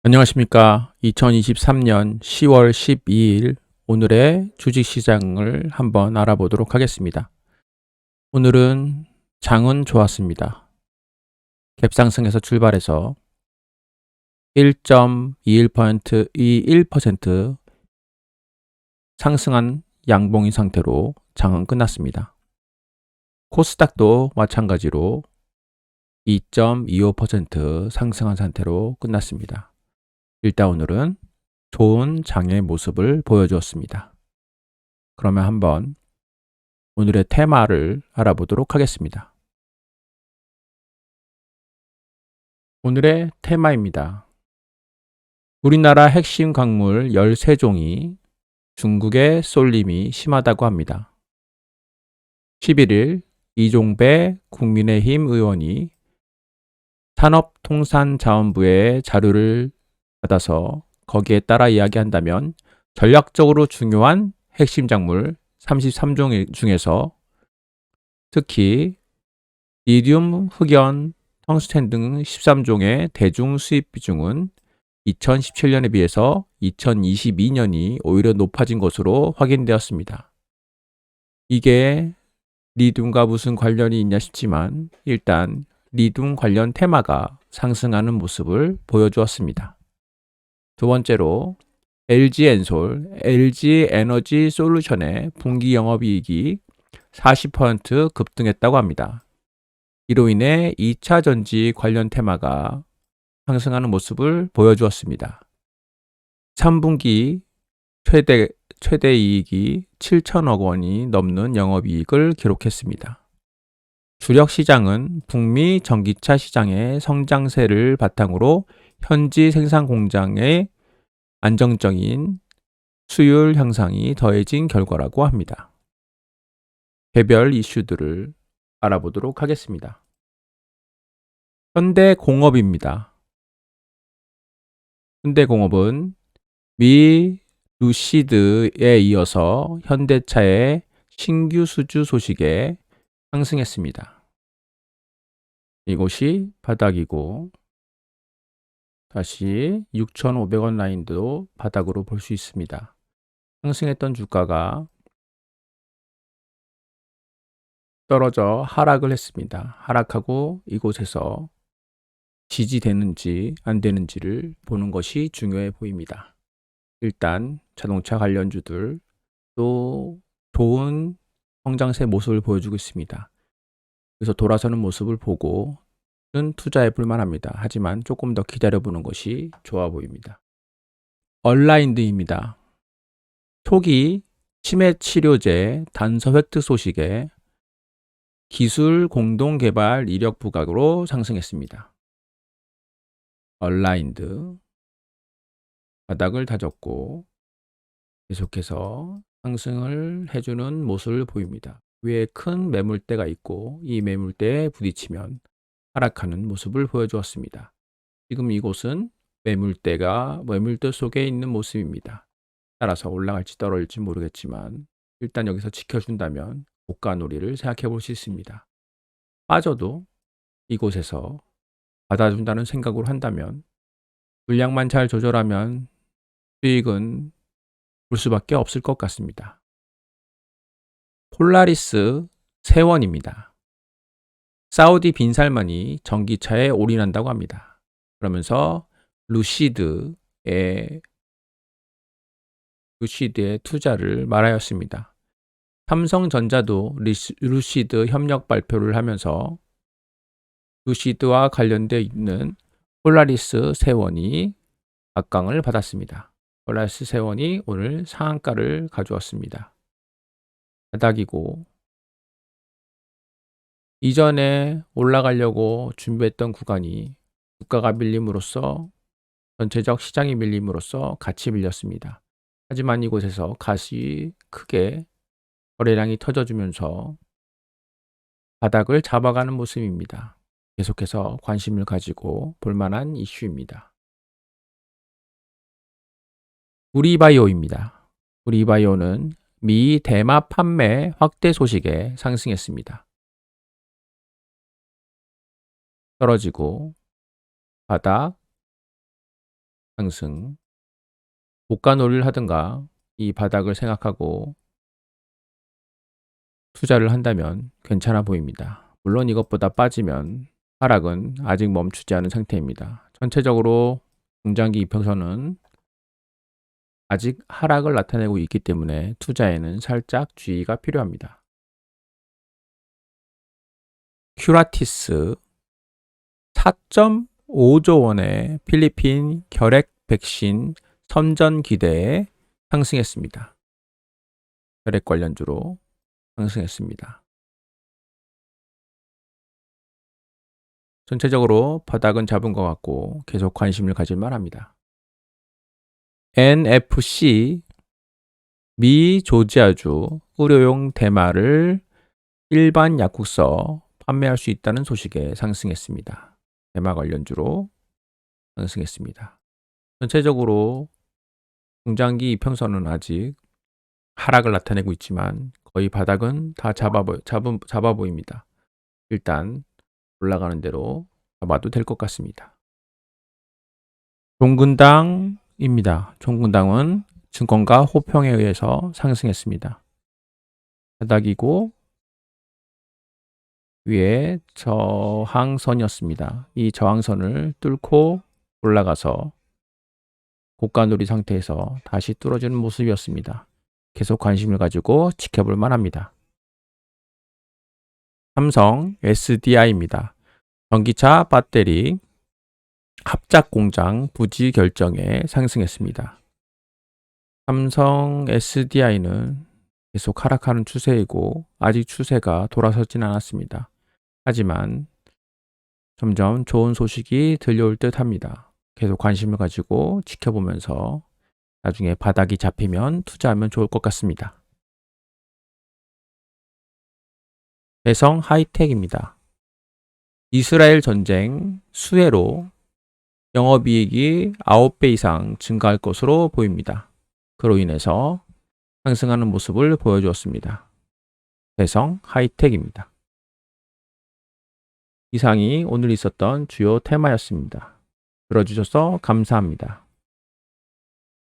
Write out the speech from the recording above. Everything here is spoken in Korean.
안녕하십니까. 2023년 10월 12일 오늘의 주식시장을 한번 알아보도록 하겠습니다. 오늘은 장은 좋았습니다. 갭상승에서 출발해서 1.21% 상승한 양봉인 상태로 장은 끝났습니다. 코스닥도 마찬가지로 2.25% 상승한 상태로 끝났습니다. 일단 오늘은 좋은 장의 모습을 보여주었습니다. 그러면 한번 오늘의 테마를 알아보도록 하겠습니다. 오늘의 테마입니다. 우리나라 핵심 광물 13종이 중국의 쏠림이 심하다고 합니다. 11일 이종배 국민의힘 의원이 산업통상자원부의 자료를 받아서 거기에 따라 이야기한다면 전략적으로 중요한 핵심 작물 33종 중에서 특히 리튬, 흑연, 텅스텐 등 13종의 대중 수입 비중은 2017년에 비해서 2022년이 오히려 높아진 것으로 확인되었습니다. 이게 리튬과 무슨 관련이 있냐 싶지만 일단 리튬 관련 테마가 상승하는 모습을 보여주었습니다. 두 번째로 LG엔솔, LG에너지솔루션의 분기 영업이익이 40% 급등했다고 합니다. 이로 인해 2차 전지 관련 테마가 상승하는 모습을 보여주었습니다. 3분기 최대 이익이 7천억 원이 넘는 영업이익을 기록했습니다. 주력 시장은 북미 전기차 시장의 성장세를 바탕으로 현지 생산 공장의 안정적인 수율 향상이 더해진 결과라고 합니다. 개별 이슈들을 알아보도록 하겠습니다. 현대공업입니다. 현대공업은 미 루시드에 이어서 현대차의 신규 수주 소식에 상승했습니다. 이곳이 바닥이고 다시 6,500원 라인도 바닥으로 볼 수 있습니다. 상승했던 주가가 떨어져 하락을 했습니다. 하락하고 이곳에서 지지되는지 안 되는지를 보는 것이 중요해 보입니다. 일단 자동차 관련주들 또 좋은 성장세 모습을 보여주고 있습니다. 그래서 돌아서는 모습을 보고 투자해 볼 만합니다. 하지만 조금 더 기다려 보는 것이 좋아 보입니다. 얼라인드입니다. 초기 치매 치료제 단서 획득 소식에 기술 공동 개발 이력 부각으로 상승했습니다. 얼라인드 바닥을 다졌고 계속해서 상승을 해주는 모습을 보입니다. 위에 큰 매물대가 있고 이 매물대에 부딪히면 하락하는 모습을 보여주었습니다. 지금 이곳은 매물대 속에 있는 모습입니다. 따라서 올라갈지 떨어질지 모르겠지만 일단 여기서 지켜준다면 고가놀이를 생각해 볼 수 있습니다. 빠져도 이곳에서 받아준다는 생각으로 한다면 물량만 잘 조절하면 수익은 볼 수밖에 없을 것 같습니다. 폴라리스 세원입니다. 사우디 빈살만이 전기차에 올인한다고 합니다. 그러면서 루시드의 투자를 말하였습니다. 삼성전자도 루시드 협력 발표를 하면서 루시드와 관련되어 있는 폴라리스 세원이 각광을 받았습니다. 폴라리스 세원이 오늘 상한가를 가져왔습니다. 바닥이고 이전에 올라가려고 준비했던 구간이 주가가 밀림으로써 전체적 시장이 밀림으로써 같이 밀렸습니다. 하지만 이곳에서 같이 크게 거래량이 터져주면서 바닥을 잡아가는 모습입니다. 계속해서 관심을 가지고 볼만한 이슈입니다. 우리바이오입니다. 우리바이오는 미 대마 판매 확대 소식에 상승했습니다. 떨어지고 바닥 상승. 고가 놀이를 하든가 이 바닥을 생각하고 투자를 한다면 괜찮아 보입니다. 물론 이것보다 빠지면 하락은 아직 멈추지 않은 상태입니다. 전체적으로 중장기 이평선은 아직 하락을 나타내고 있기 때문에 투자에는 살짝 주의가 필요합니다. 큐라티스 4.5조 원의 필리핀 결핵 백신 선전 기대에 상승했습니다. 결핵 관련주로 상승했습니다. 전체적으로 바닥은 잡은 것 같고 계속 관심을 가질 만합니다. NFC 미 조지아주 의료용 대마를 일반 약국서 판매할 수 있다는 소식에 상승했습니다. 대마 관련주로 상승했습니다. 전체적으로 중장기 이평선은 아직 하락을 나타내고 있지만 거의 바닥은 다 잡아 보입니다. 일단 올라가는 대로 잡아도 될 것 같습니다. 종근당입니다. 종근당은 증권가 호평에 의해서 상승했습니다. 바닥이고 위에 저항선이었습니다. 이 저항선을 뚫고 올라가서 고가놀이 상태에서 다시 뚫어지는 모습이었습니다. 계속 관심을 가지고 지켜볼 만합니다. 삼성 SDI입니다. 전기차 배터리 합작 공장 부지 결정에 상승했습니다. 삼성 SDI는 계속 하락하는 추세이고 아직 추세가 돌아서진 않았습니다. 하지만 점점 좋은 소식이 들려올 듯 합니다. 계속 관심을 가지고 지켜보면서 나중에 바닥이 잡히면 투자하면 좋을 것 같습니다. 대성 하이텍입니다. 이스라엘 전쟁 수혜로 영업이익이 9배 이상 증가할 것으로 보입니다. 그로 인해서 상승하는 모습을 보여주었습니다. 대성 하이텍입니다. 이상이 오늘 있었던 주요 테마였습니다. 들어주셔서 감사합니다.